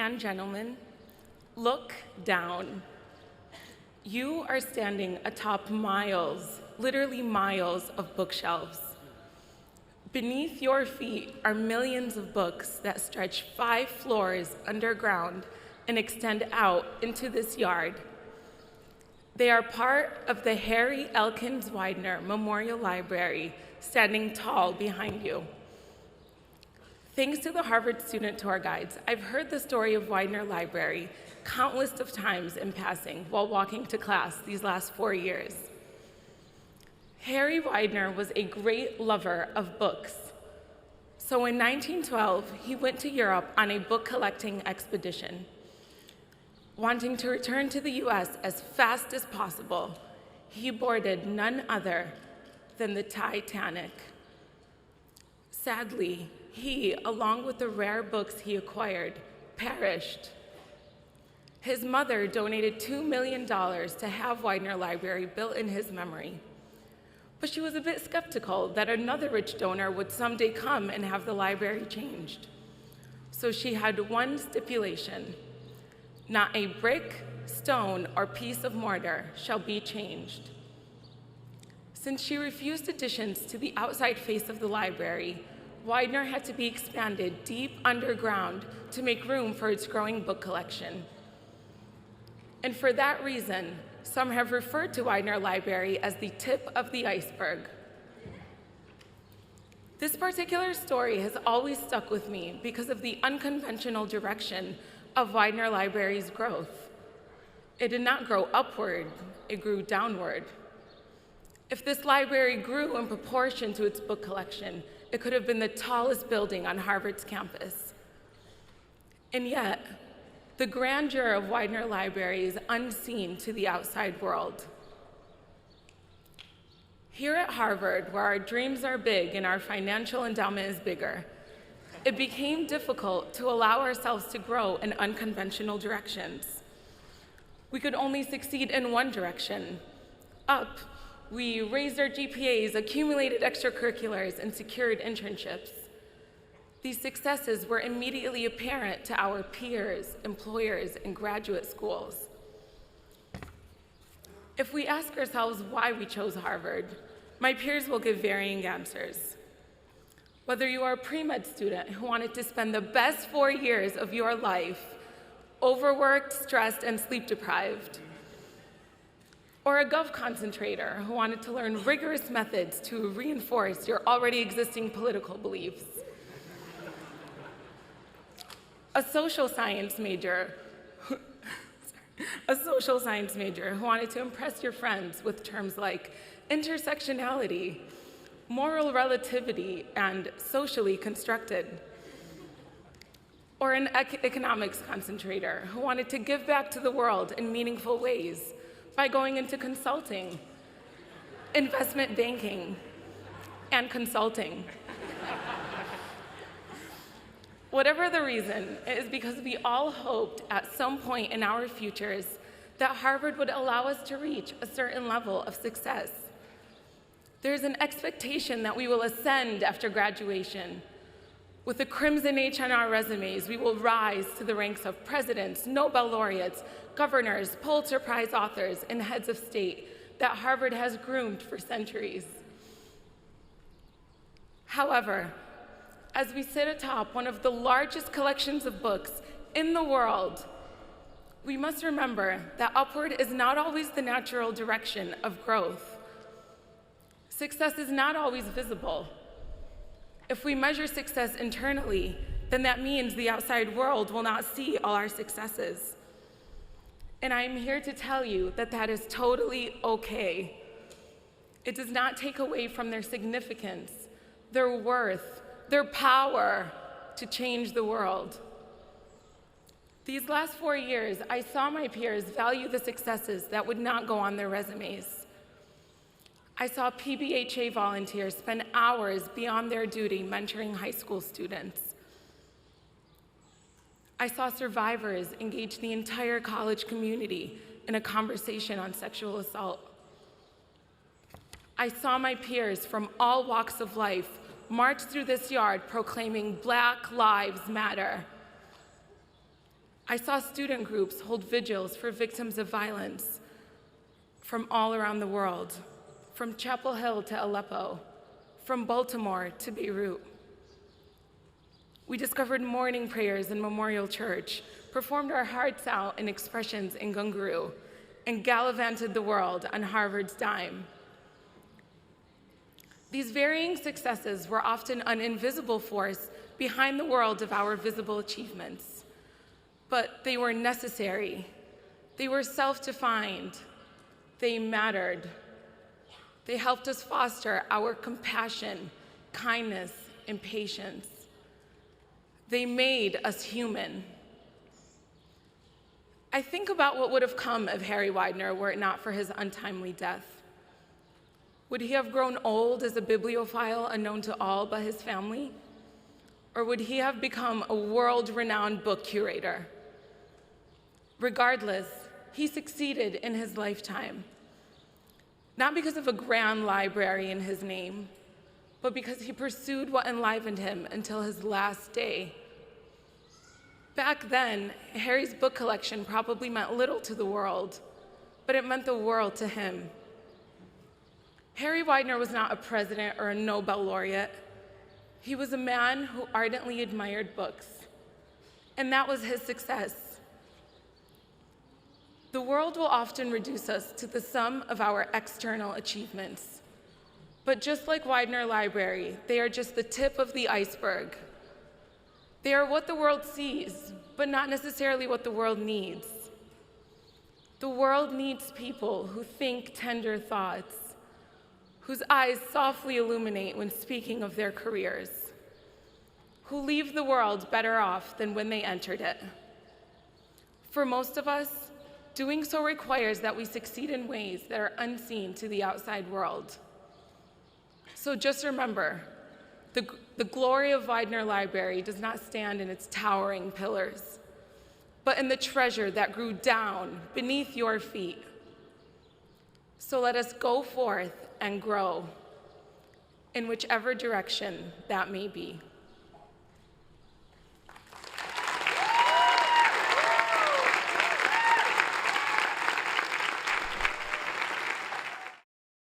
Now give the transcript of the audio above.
and gentlemen, look down. You are standing atop miles, literally miles of bookshelves. Beneath your feet are millions of books that stretch 5 floors underground and extend out into this yard. They are part of the Harry Elkins Widener Memorial Library, standing tall behind you. Thanks to the Harvard student tour guides, I've heard the story of Widener Library countless of times in passing while walking to class these last 4 years. Harry Widener was a great lover of books. So in 1912, he went to Europe on a book collecting expedition. Wanting to return to the US as fast as possible, he boarded none other than the Titanic. Sadly, he, along with the rare books he acquired, perished. His mother donated $2 million to have Widener Library built in his memory. But she was a bit skeptical that another rich donor would someday come and have the library changed. So she had one stipulation: not a brick, stone, or piece of mortar shall be changed. Since she refused additions to the outside face of the library, Widener had to be expanded deep underground to make room for its growing book collection. And for that reason, some have referred to Widener Library as the tip of the iceberg. This particular story has always stuck with me because of the unconventional direction of Widener Library's growth. It did not grow upward, it grew downward. If this library grew in proportion to its book collection, it could have been the tallest building on Harvard's campus. And yet, the grandeur of Widener Library is unseen to the outside world. Here at Harvard, where our dreams are big and our financial endowment is bigger, it became difficult to allow ourselves to grow in unconventional directions. We could only succeed in one direction, up. We raised our GPAs, accumulated extracurriculars, and secured internships. These successes were immediately apparent to our peers, employers, and graduate schools. If we ask ourselves why we chose Harvard, my peers will give varying answers. Whether you are a pre-med student who wanted to spend the best 4 years of your life overworked, stressed, and sleep-deprived, or a Gov concentrator who wanted to learn rigorous methods to reinforce your already existing political beliefs, a social science major who wanted to impress your friends with terms like intersectionality, moral relativity, and socially constructed, or an economics concentrator who wanted to give back to the world in meaningful ways by going into consulting, investment banking, and consulting. Whatever the reason, it is because we all hoped at some point in our futures that Harvard would allow us to reach a certain level of success. There's an expectation that we will ascend after graduation. With a crimson H on our resumes, we will rise to the ranks of presidents, Nobel laureates, governors, Pulitzer Prize authors, and heads of state that Harvard has groomed for centuries. However, as we sit atop one of the largest collections of books in the world, we must remember that upward is not always the natural direction of growth. Success is not always visible. If we measure success internally, then that means the outside world will not see all our successes. And I am here to tell you that that is totally okay. It does not take away from their significance, their worth, their power to change the world. These last 4 years, I saw my peers value the successes that would not go on their resumes. I saw PBHA volunteers spend hours beyond their duty mentoring high school students. I saw survivors engage the entire college community in a conversation on sexual assault. I saw my peers from all walks of life march through this yard proclaiming Black Lives Matter. I saw student groups hold vigils for victims of violence from all around the world, from Chapel Hill to Aleppo, from Baltimore to Beirut. We discovered morning prayers in Memorial Church, performed our hearts out in expressions in Gunguru, and gallivanted the world on Harvard's dime. These varying successes were often an invisible force behind the world of our visible achievements, but they were necessary. They were self-defined. They mattered. They helped us foster our compassion, kindness, and patience. They made us human. I think about what would have come of Harry Widener were it not for his untimely death. Would he have grown old as a bibliophile unknown to all but his family? Or would he have become a world-renowned book curator? Regardless, he succeeded in his lifetime, not because of a grand library in his name, but because he pursued what enlivened him until his last day. Back then, Harry's book collection probably meant little to the world, but it meant the world to him. Harry Widener was not a president or a Nobel laureate. He was a man who ardently admired books, and that was his success. The world will often reduce us to the sum of our external achievements. But just like Widener Library, they are just the tip of the iceberg. They are what the world sees, but not necessarily what the world needs. The world needs people who think tender thoughts, whose eyes softly illuminate when speaking of their careers, who leave the world better off than when they entered it. For most of us, doing so requires that we succeed in ways that are unseen to the outside world. So just remember, the glory of Widener Library does not stand in its towering pillars, but in the treasure that grew down beneath your feet. So let us go forth and grow in whichever direction that may be.